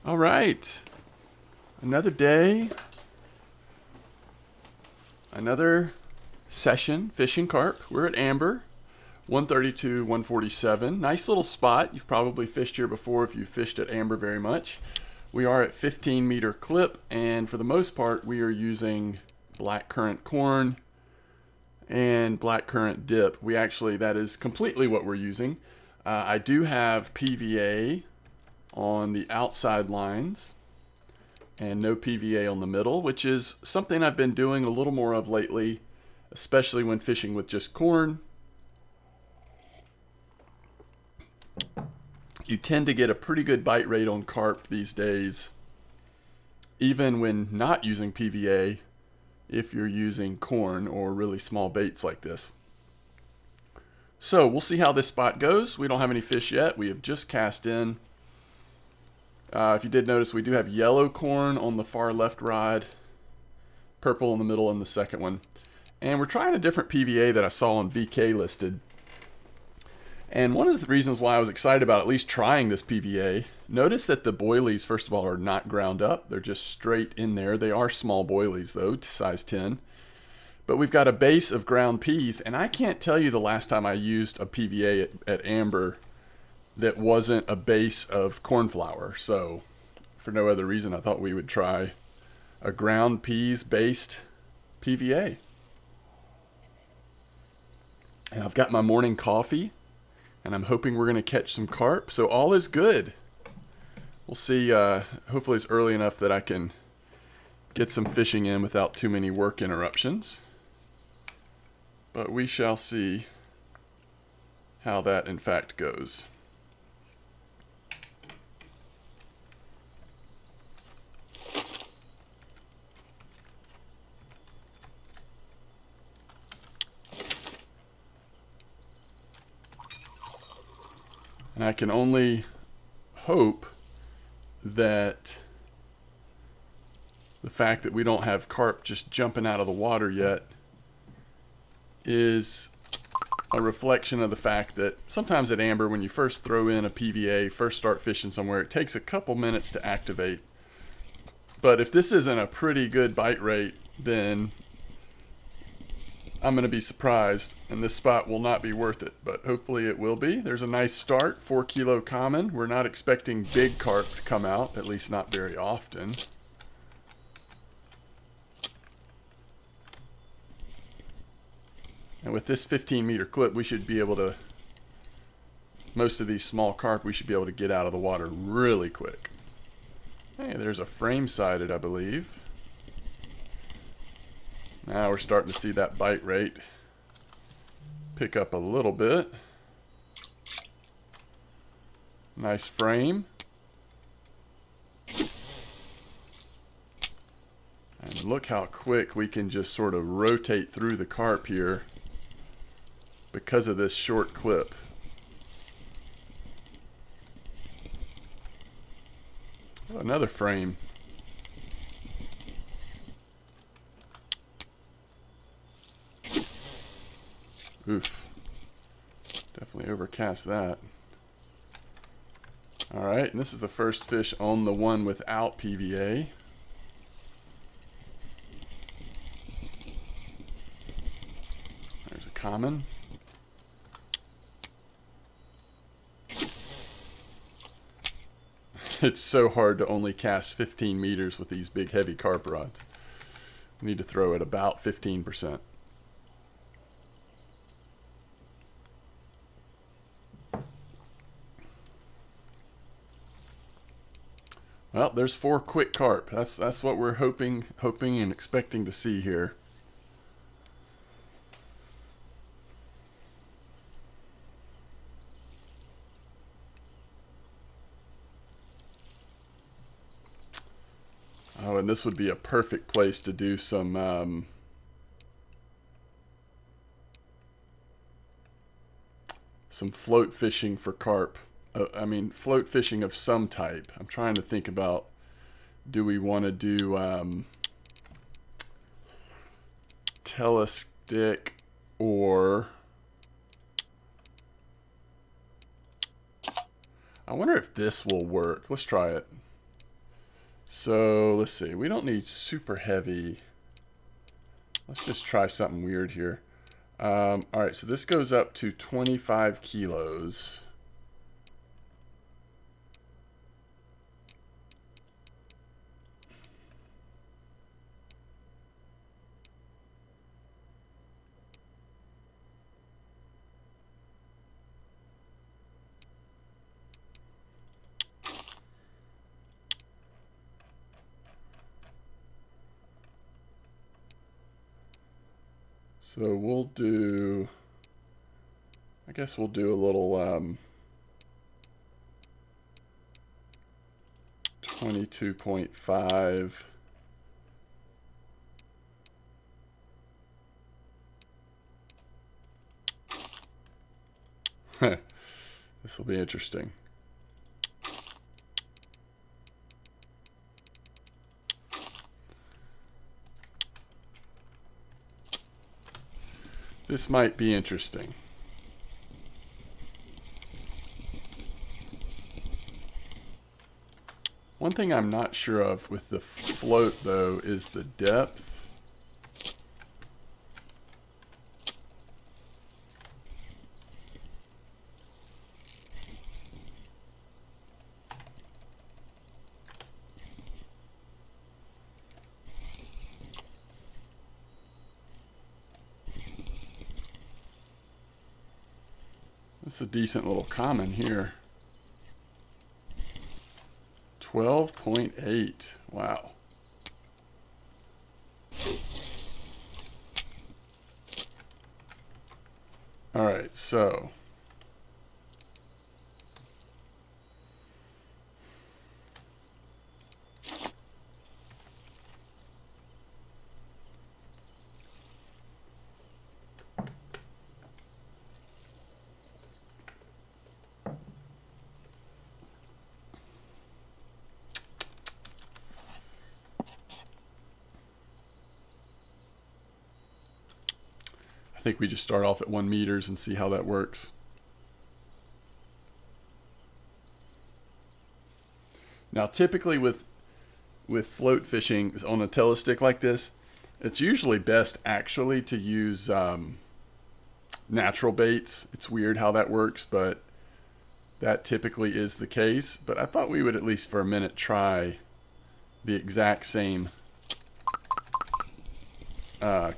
All right, another day, another session fishing carp. We're at Amber, 132, 147. Nice little spot. You've probably fished here before if you've fished at Amber very much. We are at 15-meter clip, and for the most part, we are using blackcurrant corn and blackcurrant dip. That is completely what we're using. I do have PVA on the outside lines and no PVA on the middle, which is something I've been doing a little more of lately, especially when fishing with just corn. You tend to get a pretty good bite rate on carp these days, even when not using PVA, if you're using corn or really small baits like this. So we'll see how this spot goes. We don't have any fish yet. We have just cast in. If you did notice, we do have yellow corn on the far left rod, purple in the middle in the second one. And we're trying a different PVA that I saw on VK listed. And one of the reasons why I was excited about at least trying this PVA, notice that the boilies, first of all, are not ground up. They're just straight in there. They are small boilies, though, to size 10. But we've got a base of ground peas, and I can't tell you the last time I used a PVA at Amber that wasn't a base of corn flour. So for no other reason, I thought we would try a ground peas based PVA. And I've got my morning coffee, and I'm hoping we're going to catch some carp. So all is good. We'll see. Hopefully it's early enough that I can get some fishing in without too many work interruptions. But we shall see how that in fact goes. And I can only hope that the fact that we don't have carp just jumping out of the water yet is a reflection of the fact that sometimes at Amber, when you first throw in a PVA, first start fishing somewhere, it takes a couple minutes to activate. But if this isn't a pretty good bite rate, then I'm going to be surprised, and this spot will not be worth it, but hopefully it will be. There's a nice start, 4 kilo common. We're not expecting big carp to come out, at least not very often. And with this 15-meter clip, we should be able to, most of these small carp, we should be able to get out of the water really quick. Hey, there's a frame-sided, I believe. Now we're starting to see that bite rate pick up a little bit. Nice frame. And look how quick we can just sort of rotate through the carp here because of this short clip. Oh, another frame. Oof. Definitely overcast that. Alright, and this is the first fish on the one without PVA. There's a common. It's so hard to only cast 15 meters with these big heavy carp rods. We need to throw at about 15%. Well, there's 4 quick carp. That's what we're hoping and expecting to see here. Oh, and this would be a perfect place to do some float fishing for carp. I mean, float fishing of some type. I'm trying to think about, do we want to do telestick or I wonder if this will work. Let's try it. So let's see. We don't need super heavy. Let's just try something weird here. All right, so this goes up to 25 kilos. So we'll do, I guess we'll do a little 22.5. This will be interesting. This might be interesting. One thing I'm not sure of with the float, though, is the depth. That's a decent little common here. 12.8. Wow. All right, so I think we just start off at 1 meters and see how that works. Now, typically with float fishing on a Tele stick like this, it's usually best actually to use natural baits. It's weird how that works, but that typically is the case. But I thought we would at least for a minute try the exact same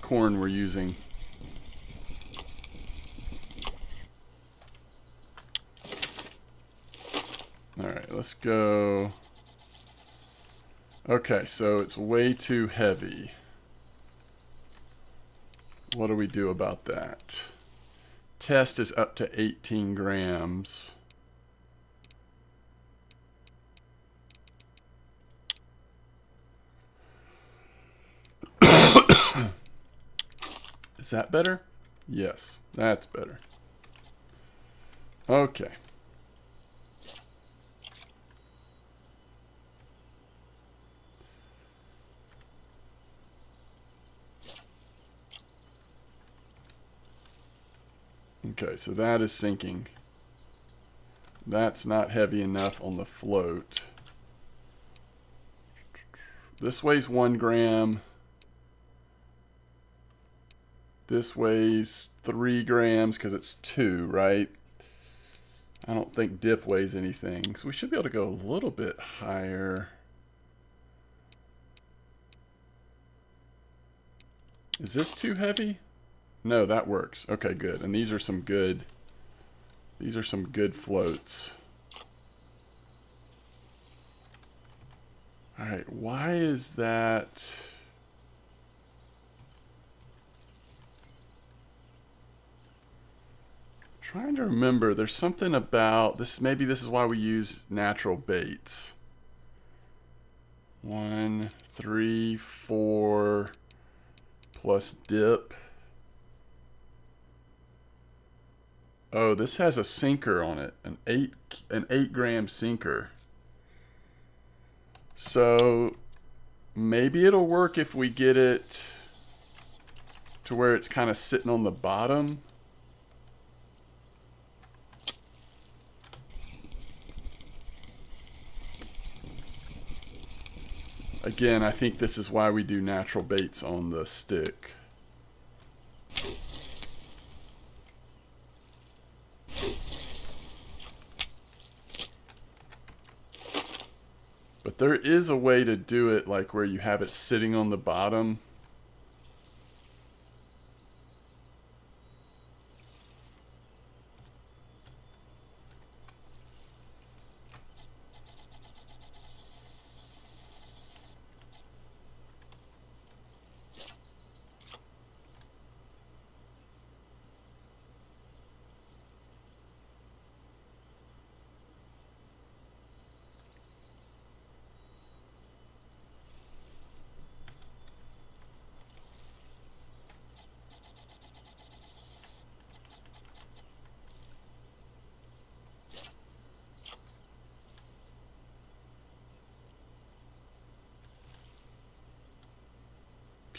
corn we're using. All right, let's go. Okay, so it's way too heavy. What do we do about that? Test is up to 18 grams. Is that better? Yes, that's better. Okay. Okay, so that is sinking. That's not heavy enough on the float. This weighs 1 gram. This weighs 3 grams because it's 2, right? I don't think dip weighs anything. So we should be able to go a little bit higher. Is this too heavy? No, that works. Okay, good. And these are some good floats. All right, why is that? Trying to remember, there's something about this. Maybe this is why we use natural baits. 1, 3, 4 plus dip. Oh, this has a sinker on it, an 8 gram sinker. So maybe it'll work if we get it to where it's kind of sitting on the bottom. Again, I think this is why we do natural baits on the stick. But there is a way to do it like where you have it sitting on the bottom.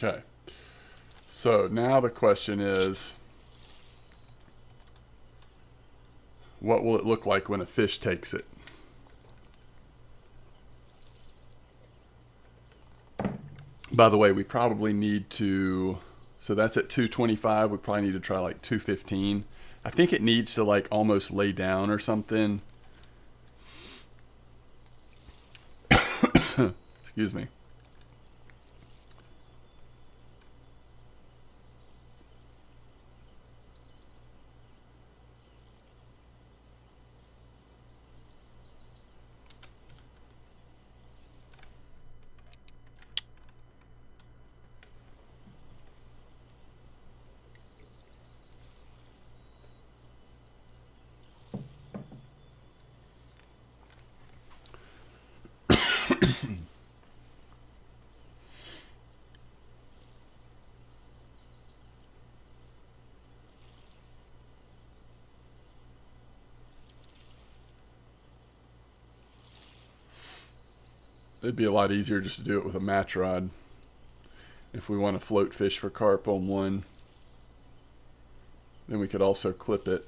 Okay, so now the question is, what will it look like when a fish takes it? By the way, we probably need to, so that's at 225, we probably need to try like 215. I think it needs to like almost lay down or something. Excuse me. It'd be a lot easier just to do it with a match rod if we want to float fish for carp on one. Then we could also clip it.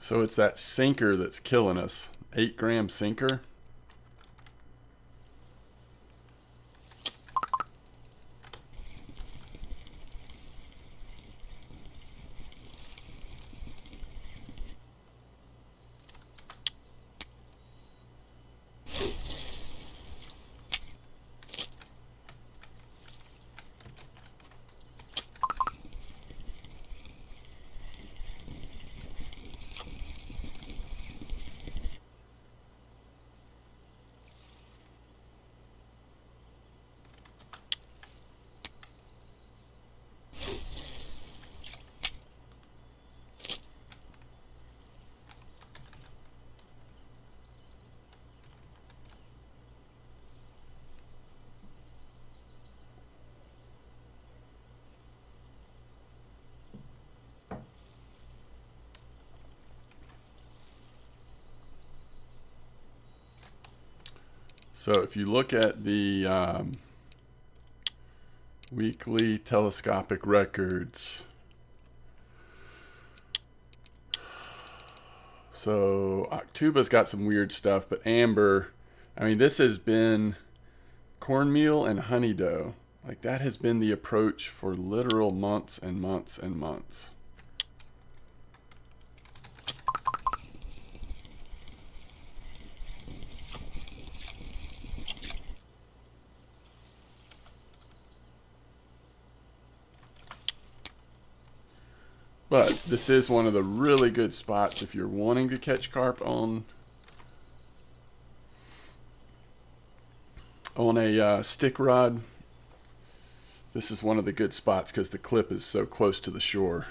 So it's that sinker that's killing us. 8-gram sinker. So if you look at the weekly telescopic records, so Octuba's got some weird stuff, but Amber, I mean, this has been cornmeal and honey dough. Like, that has been the approach for literal months and months and months. But this is one of the really good spots if you're wanting to catch carp on a stick rod. This is one of the good spots because the clip is so close to the shore.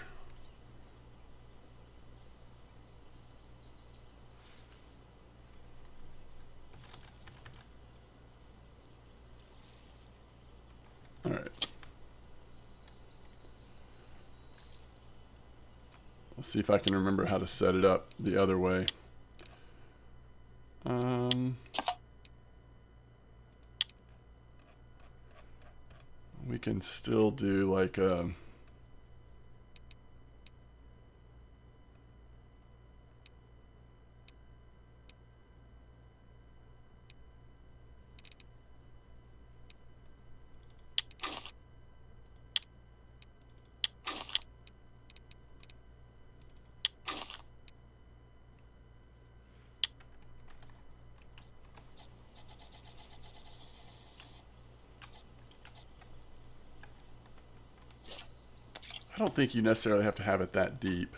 All right. Let's see if I can remember how to set it up the other way. We can still do like a I don't think you necessarily have to have it that deep.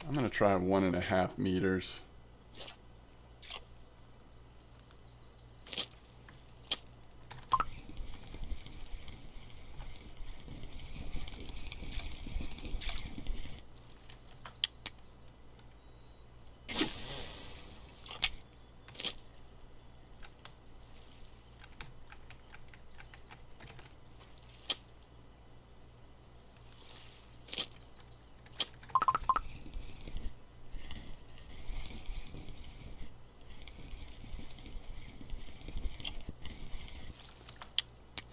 I'm going to try 1.5 meters.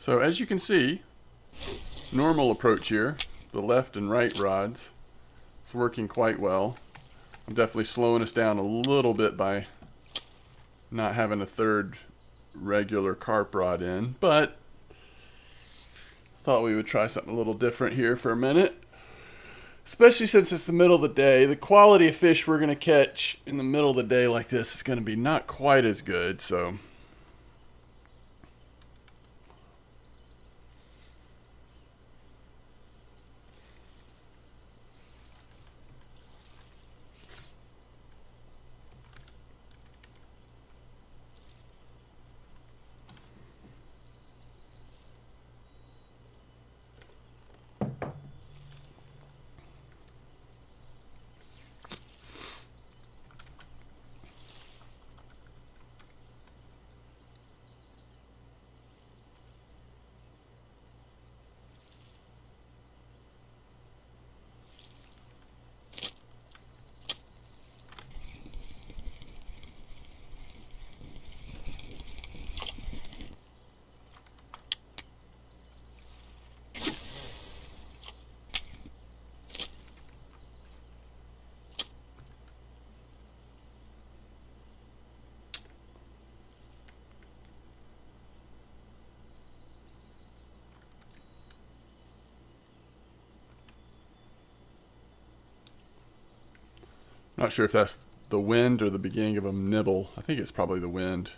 So as you can see, normal approach here, the left and right rods, it's working quite well. I'm definitely slowing us down a little bit by not having a third regular carp rod in, but I thought we would try something a little different here for a minute. Especially since it's the middle of the day. The quality of fish we're going to catch in the middle of the day like this is going to be not quite as good, so... Not sure if that's the wind or the beginning of a nibble. I think it's probably the wind.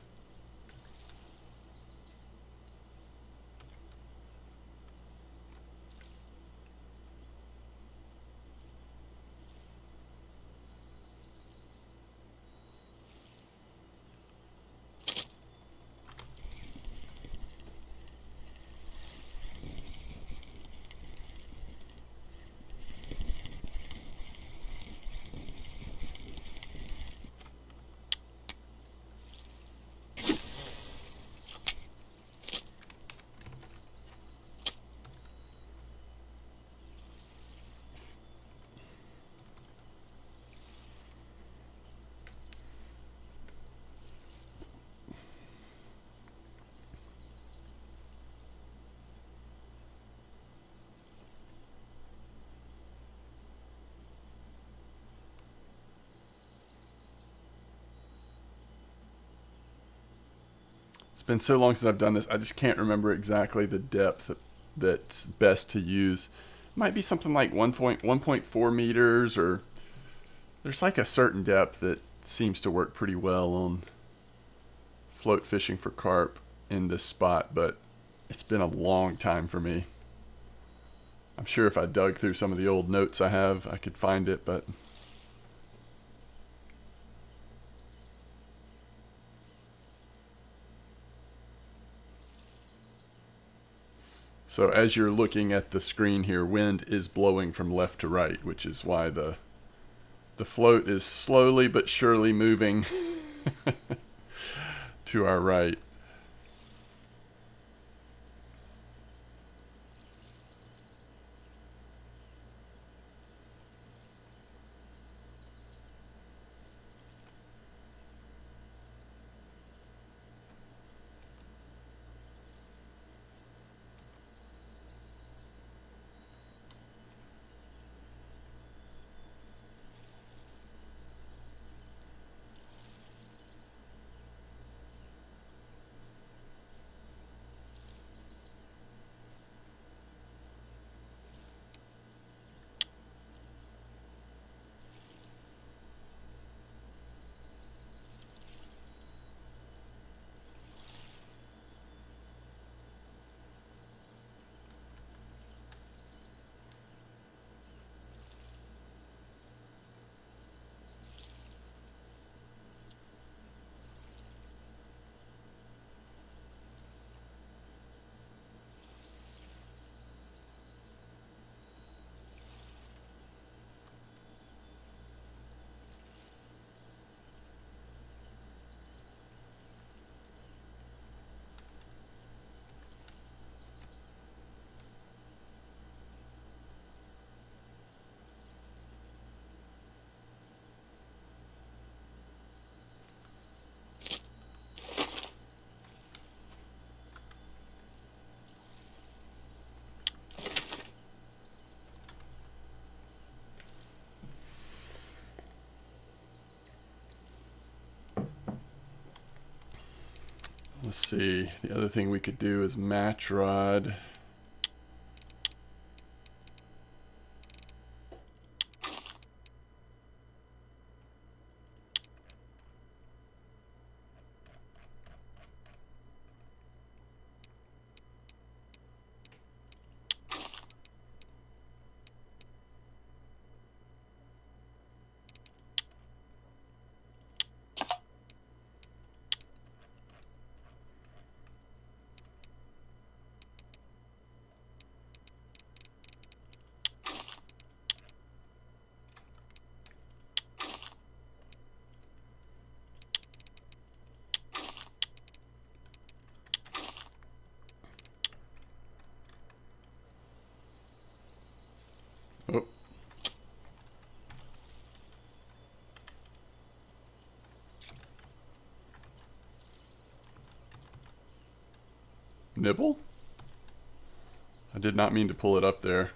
It's been so long since I've done this, I just can't remember exactly the depth that's best to use. It might be something like 1.4 meters, or there's like a certain depth that seems to work pretty well on float fishing for carp in this spot, but it's been a long time for me. I'm sure if I dug through some of the old notes I have, I could find it, but... So as you're looking at the screen here, wind is blowing from left to right, which is why the float is slowly but surely moving to our right. Let's see, the other thing we could do is match rod. Oh. Nibble? I did not mean to pull it up there.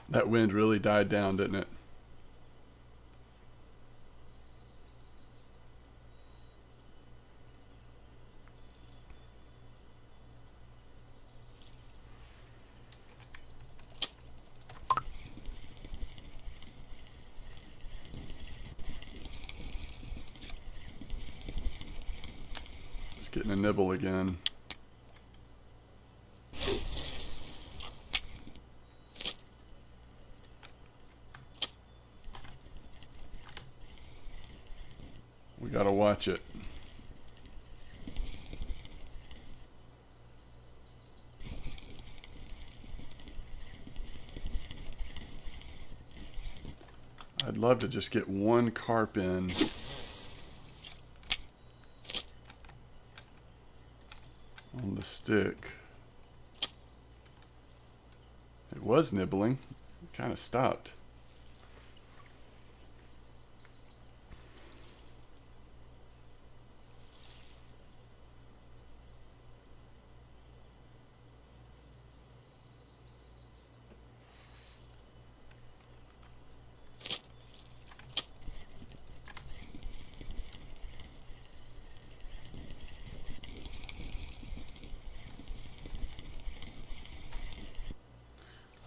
That wind really died down, didn't it? It's getting a nibble again. We gotta watch it. I'd love to just get one carp in. On the stick. It was nibbling. It kind of stopped.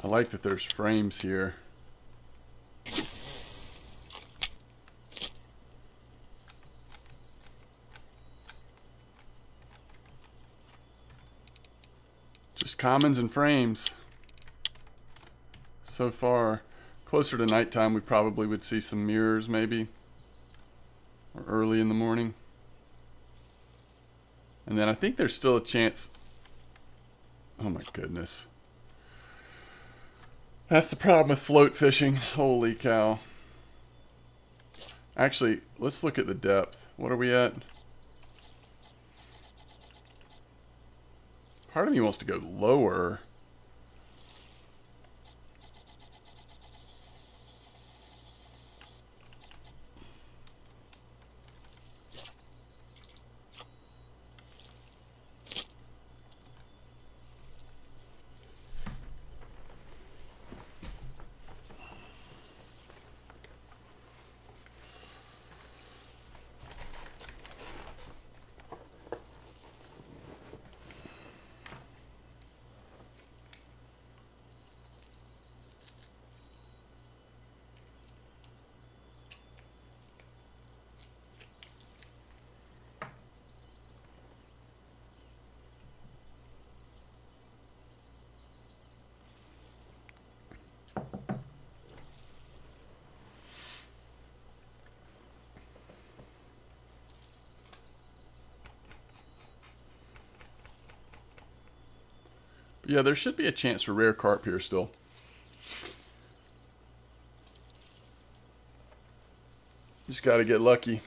I like that there's frames here. Just commons and frames. So far, closer to nighttime, we probably would see some mirrors maybe. Or early in the morning. And then I think there's still a chance. Oh my goodness. That's the problem with float fishing. Holy cow. Actually, let's look at the depth. What are we at? Part of me wants to go lower. Yeah, there should be a chance for rare carp here still. Just got to get lucky.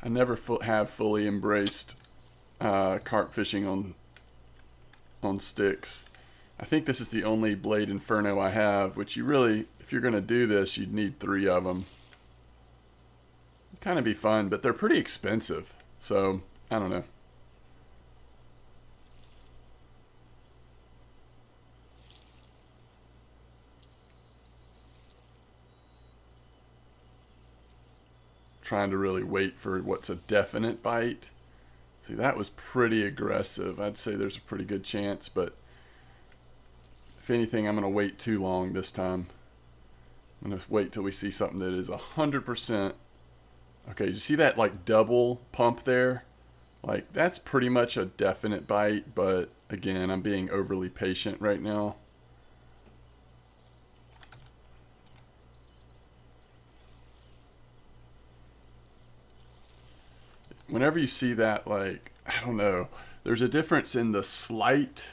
I never have fully embraced carp fishing on sticks. I think this is the only blade Inferno I have, which you really, if you're going to do this, you'd need 3 of them. Kind of be fun, but they're pretty expensive, so I don't know. Trying to really wait for what's a definite bite. See, that was pretty aggressive. I'd say there's a pretty good chance, but if anything, I'm going to wait too long this time. I'm going to wait till we see something that is 100%. Okay, you see that like double pump there? Like, that's pretty much a definite bite, but again, I'm being overly patient right now. Whenever you see that, like, I don't know, there's a difference in the slight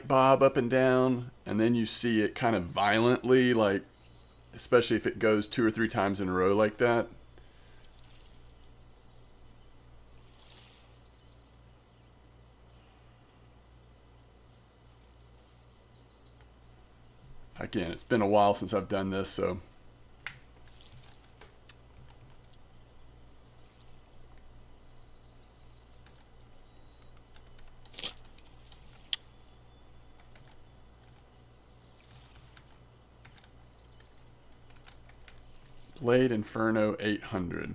bob up and down, and then you see it kind of violently, like, especially if it goes 2 or 3 times in a row like that. Again, it's been a while since I've done this, so Blade Inferno 800.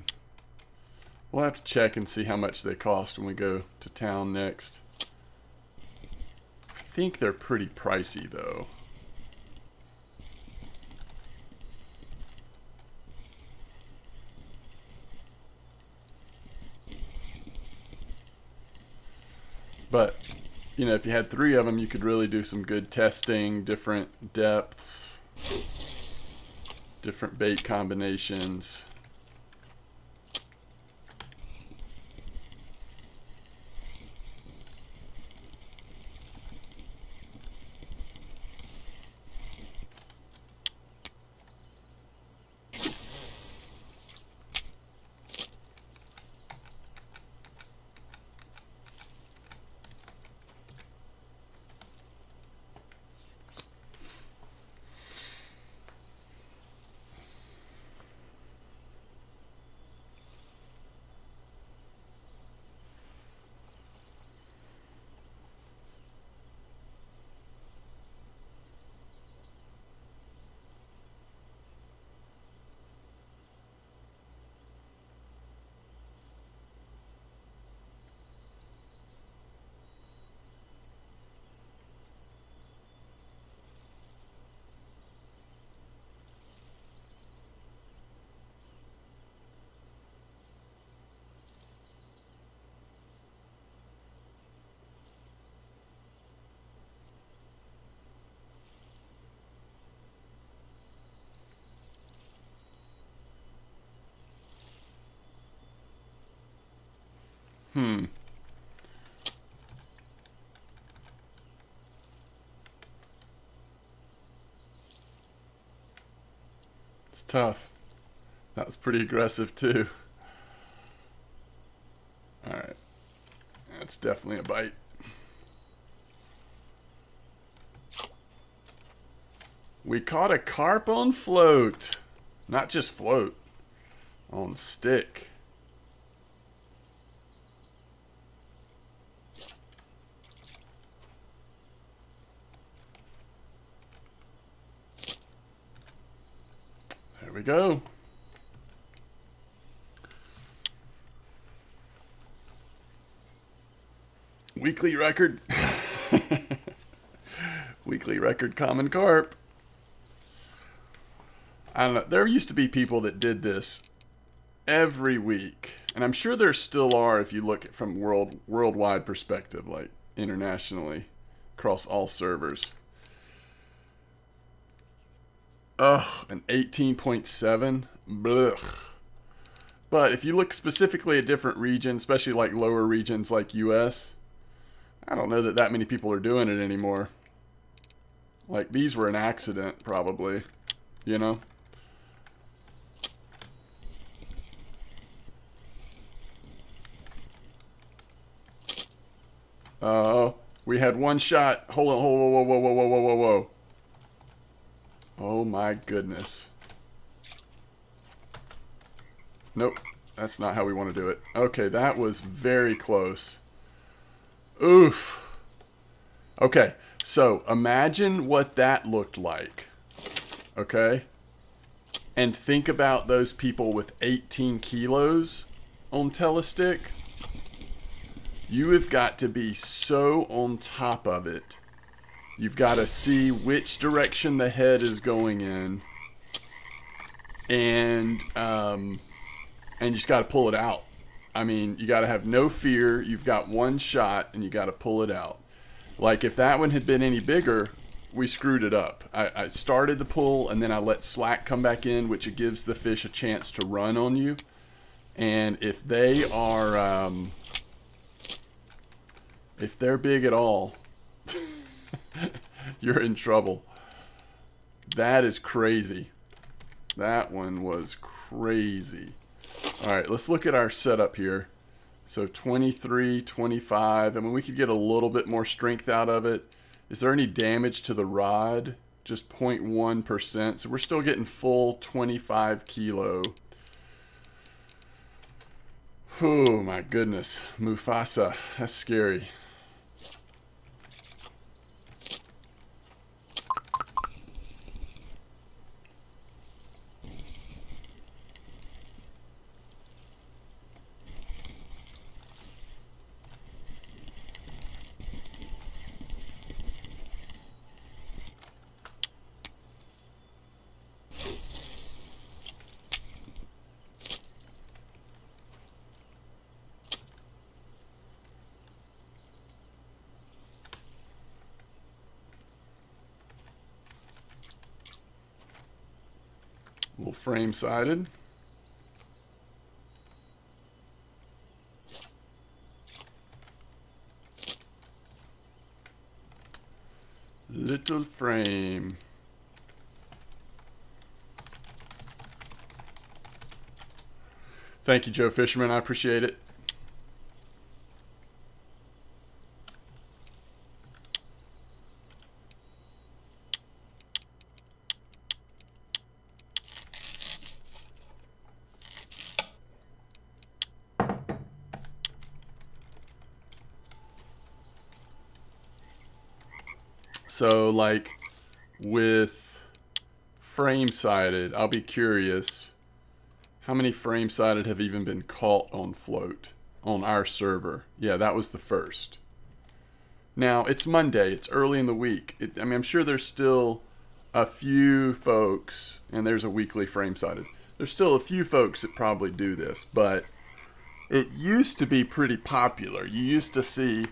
We'll have to check and see how much they cost when we go to town next. I think they're pretty pricey though. But, you know, if you had 3 of them, you could really do some good testing, different depths, different bait combinations. It's tough. That was pretty aggressive too. Alright. That's definitely a bite. We caught a carp on float. Not just float. On stick. There we go. Weekly record. Weekly record common carp. I don't know. There used to be people that did this every week. And I'm sure there still are if you look at from worldwide perspective, like internationally, across all servers. Ugh, an 18.7. Blech. But if you look specifically at different regions, especially like lower regions like US, I don't know that that many people are doing it anymore. Like these were an accident probably, you know? We had one shot. Hold on, whoa, whoa, whoa, whoa, whoa, whoa, whoa, whoa. Oh my goodness. Nope, that's not how we want to do it. Okay, that was very close. Oof. Okay, so imagine what that looked like. Okay? And think about those people with 18 kilos on Telestick. You have got to be so on top of it. You've got to see which direction the head is going in. And you just got to pull it out. I mean, you got to have no fear. You've got one shot and you got to pull it out. Like if that one had been any bigger, we screwed it up. I started the pull and then I let slack come back in, which it gives the fish a chance to run on you. And if they are, if they're big at all, you're in trouble. That is crazy. That one was crazy. All right, let's look at our setup here. So 23, 25. I mean, we could get a little bit more strength out of it. Is there any damage to the rod? Just 0.1%. So we're still getting full 25 kilo. Oh my goodness. Mufasa. That's scary. frame sided. Little frame. Thank you, Joe Fisherman. I appreciate it. So, like, with frame-sided, I'll be curious, how many frame-sided have even been caught on float on our server? Yeah, that was the first. Now, it's Monday. It's early in the week. I mean, I'm sure there's still a few folks, and there's a weekly frame-sided. There's still a few folks that probably do this, but it used to be pretty popular. You used to see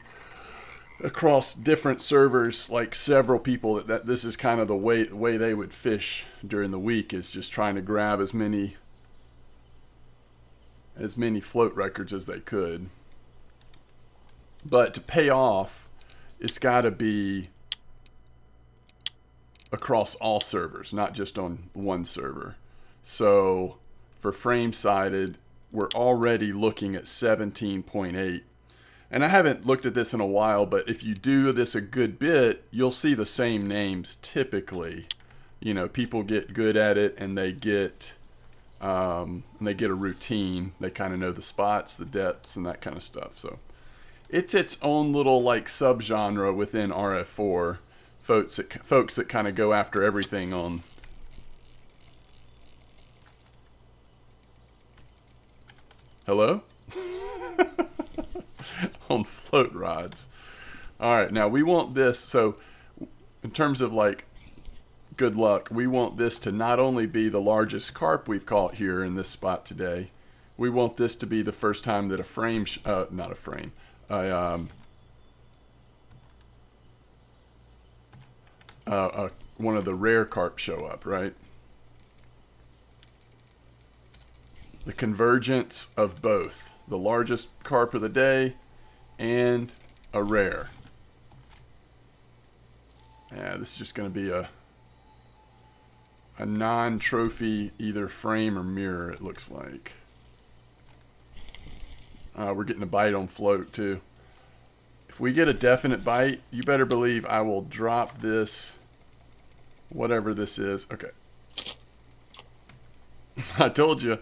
across different servers, like several people that this is kind of the way they would fish during the week, is just trying to grab as many float records as they could. But to pay off, it's got to be across all servers, not just on one server. So for frame sided, we're already looking at 17.8. And I haven't looked at this in a while, but if you do this a good bit, you'll see the same names typically. You know, people get good at it, and they get a routine. They kind of know the spots, the depths, and that kind of stuff. So it's its own little like subgenre within RF4. Folks that kind of go after everything on. Hello? On float rods. All right, now we want this, so in terms of like good luck, we want this to not only be the largest carp we've caught here in this spot today, we want this to be the first time that one of the rare carp show up, right? The convergence of both. The largest carp of the day and a rare. Yeah, this is just going to be a non-trophy either frame or mirror, it looks like. We're getting a bite on float too. If we get a definite bite, you better believe I will drop this, whatever this is. Okay. I told you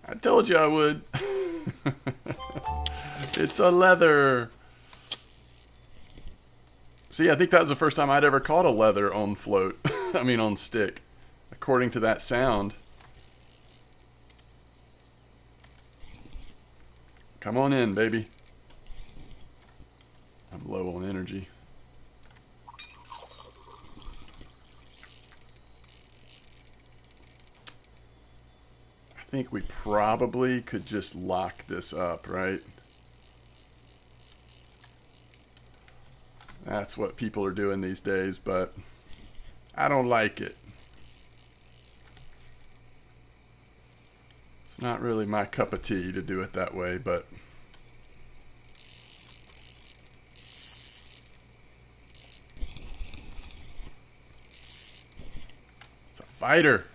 I would. It's a leather. See, I think that was the first time I'd ever caught a leather on float. I mean on stick, according to that sound. Come on in, baby. I'm low on energy. I think we probably could just lock this up, right? That's what people are doing these days, but I don't like it. It's not really my cup of tea to do it that way, but it's a fighter.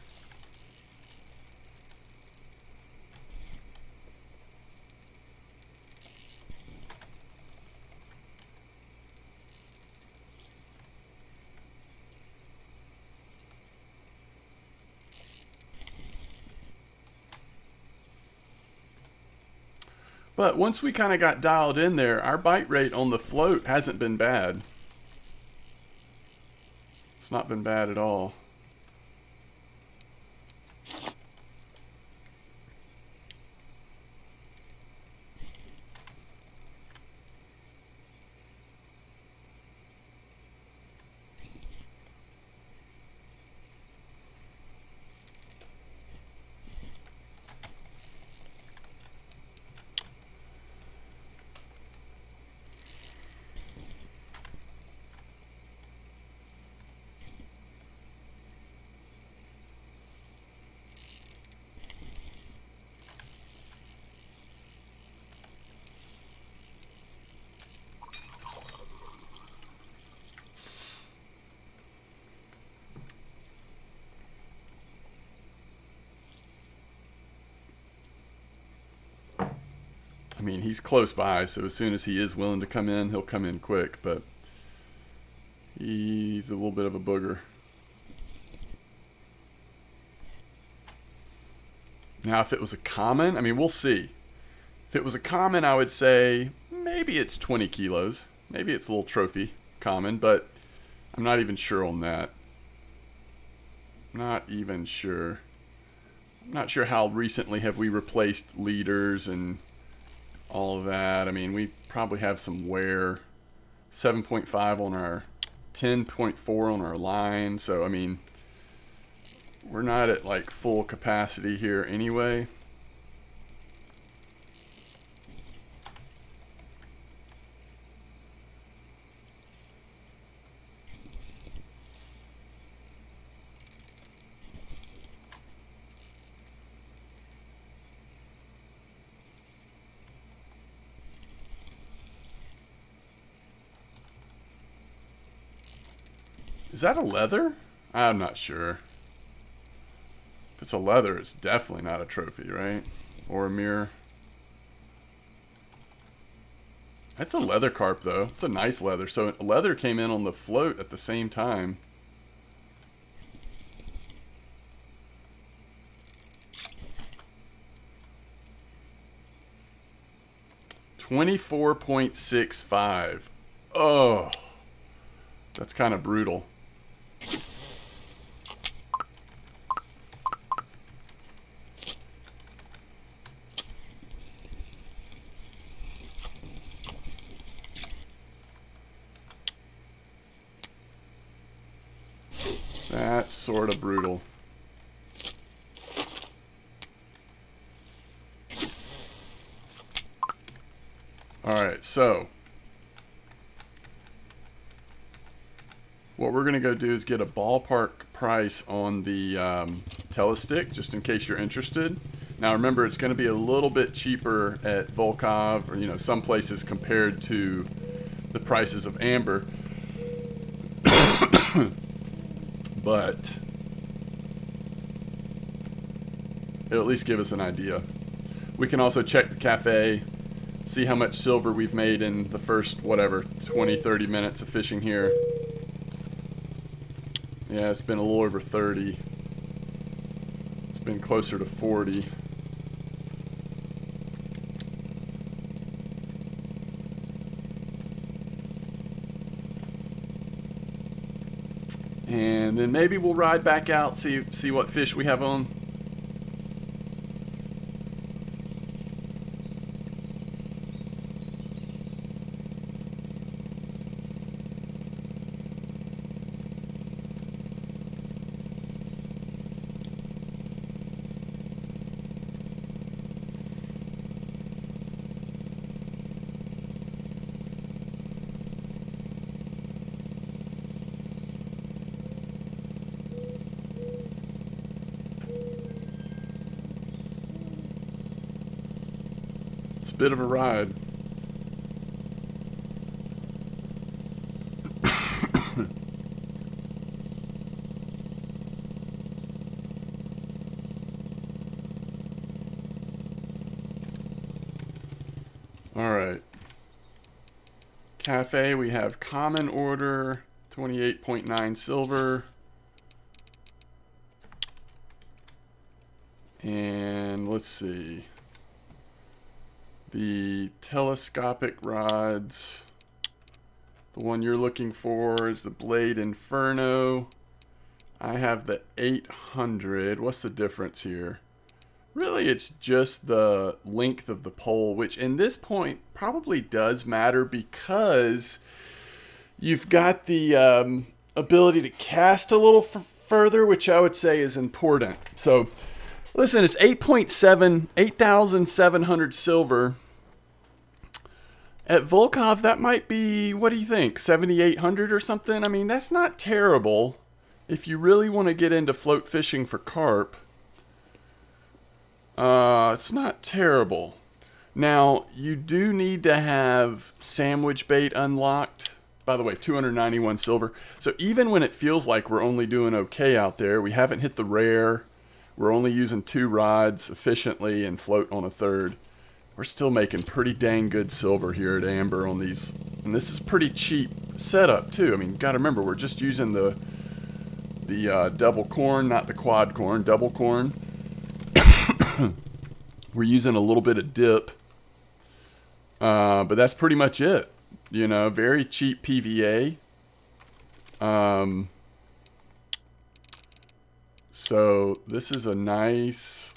But once we kind of got dialed in there, our bite rate on the float hasn't been bad. It's not been bad at all. I mean, he's close by, so as soon as he is willing to come in, he'll come in quick, but he's a little bit of a booger. Now, if it was a common, I mean, we'll see. If it was a common, I would say maybe it's 20 kilos. Maybe it's a little trophy common, but I'm not even sure on that. Not even sure. I'm not sure how recently have we replaced leaders and all of that. I mean, we probably have some wear. 7.5 on our 10.4 on our line. So, I mean, we're not at like full capacity here anyway. Is that a leather? I'm not sure. If it's a leather, it's definitely not a trophy, right? Or a mirror. That's a leather carp, though. It's a nice leather. So a leather came in on the float at the same time. $24.65. Oh, that's kind of brutal. That's sort of brutal. Alright, so what we're going to go do is get a ballpark price on the Tele stick, just in case you're interested. Now remember, it's going to be a little bit cheaper at Volkhov, or, you know, some places compared to the prices of amber. But it'll at least give us an idea. We can also check the cafe, see how much silver we've made in the first, whatever, 20-30 minutes of fishing here. Yeah, it's been a little over 30. It's been closer to 40. And then maybe we'll ride back out, see what fish we have on. Bit of a ride. All right. Cafe, we have common order, 28.9 silver. And let's see. The telescopic rods, the one you're looking for is the Blade Inferno. I have the 800. What's the difference here? Really, it's just the length of the pole, which in this point probably does matter because you've got the ability to cast a little further, which I would say is important. So listen, it's 8,700 silver. At Volkhov, that might be, what do you think, 7,800 or something? I mean, that's not terrible if you really want to get into float fishing for carp. It's not terrible. Now, you do need to have sandwich bait unlocked. By the way, 291 silver. So even when it feels like we're only doing okay out there, we haven't hit the rare. We're only using 2 rods efficiently and float on a third. we're still making pretty dang good silver here at Amber on these. And this is pretty cheap setup too. I mean, gotta remember, we're just using the double corn, not the quad corn, double corn. We're using a little bit of dip. But that's pretty much it. You know, very cheap PVA. So this is a nice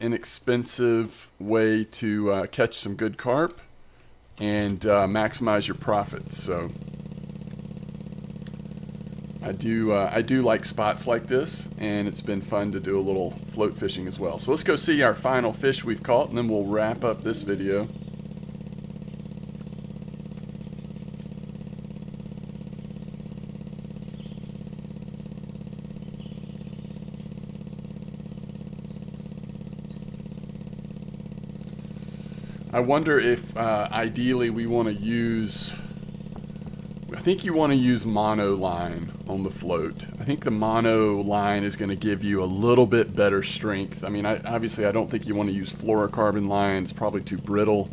inexpensive way to catch some good carp and maximize your profits. So I do like spots like this, and it's been fun to do a little float fishing as well. So let's go see our final fish we've caught, and then we'll wrap up this video. I wonder if ideally we want to use, I think you want to use mono line on the float. I think the mono line is going to give you a little bit better strength. I mean, obviously I don't think you want to use fluorocarbon line. It's probably too brittle.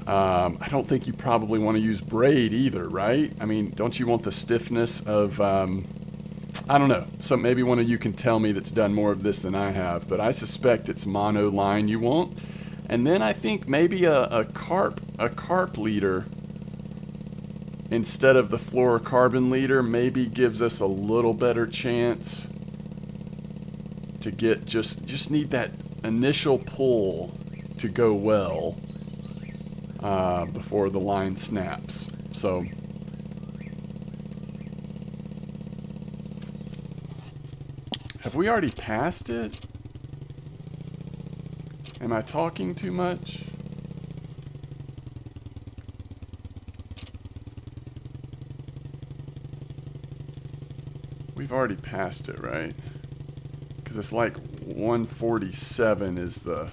I don't think you probably want to use braid either, right? I mean, don't you want the stiffness of, I don't know. So maybe one of you can tell me that's done more of this than I have, but I suspect it's mono line you want. And then I think maybe a carp leader instead of the fluorocarbon leader maybe gives us a little better chance to get just need that initial pull to go well before the line snaps. So have we already passed it? Am I talking too much? We've already passed it, right? Because it's like 147 is the...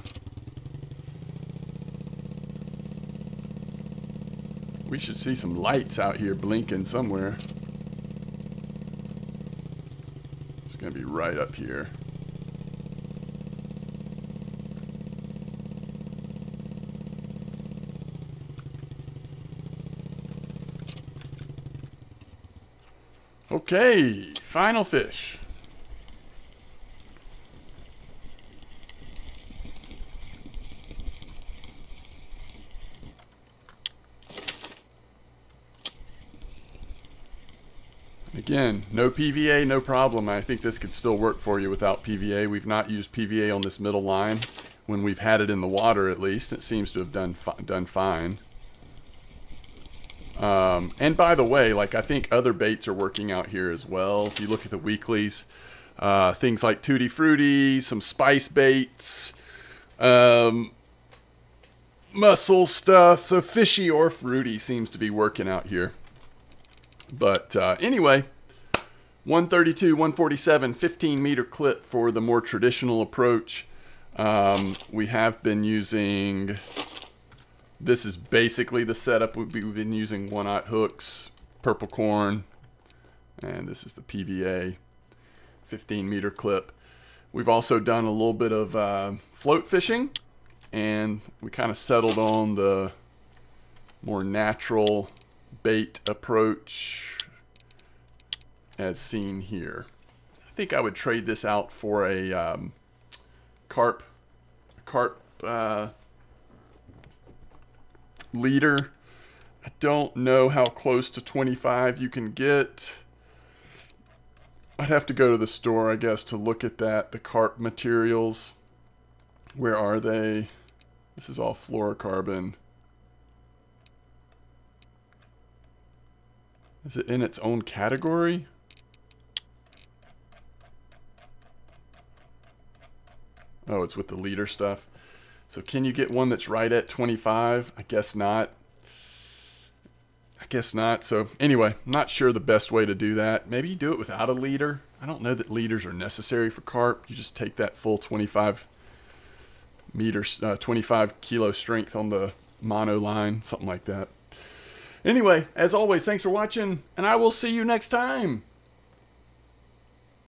We should see some lights out here blinking somewhere. It's going to be right up here. Okay, final fish. Again, no PVA, no problem. I think this could still work for you without PVA. We've not used PVA on this middle line. When we've had it in the water, at least, it seems to have done fine. And by the way, like, I think other baits are working out here as well. If you look at the weeklies, things like Tutti Frutti, some spice baits, mussel stuff. So fishy or fruity seems to be working out here. But anyway, 132, 147, 15-meter clip for the more traditional approach. We have been using... This is basically the setup. We've been using 1/0 hooks, purple corn, and this is the PVA 15-meter clip. We've also done a little bit of float fishing, and we kind of settled on the more natural bait approach as seen here. I think I would trade this out for a carp leader. I don't know how close to 25 you can get. I'd have to go to the store, I guess, to look at that. The carp materials. Where are they? This is all fluorocarbon. Is it in its own category? Oh, it's with the leader stuff. So can you get one that's right at 25? I guess not. I guess not. So anyway, I'm not sure the best way to do that. Maybe you do it without a leader. I don't know that leaders are necessary for carp. You just take that full 25 kilo strength on the mono line, something like that. Anyway, as always, thanks for watching, and I will see you next time.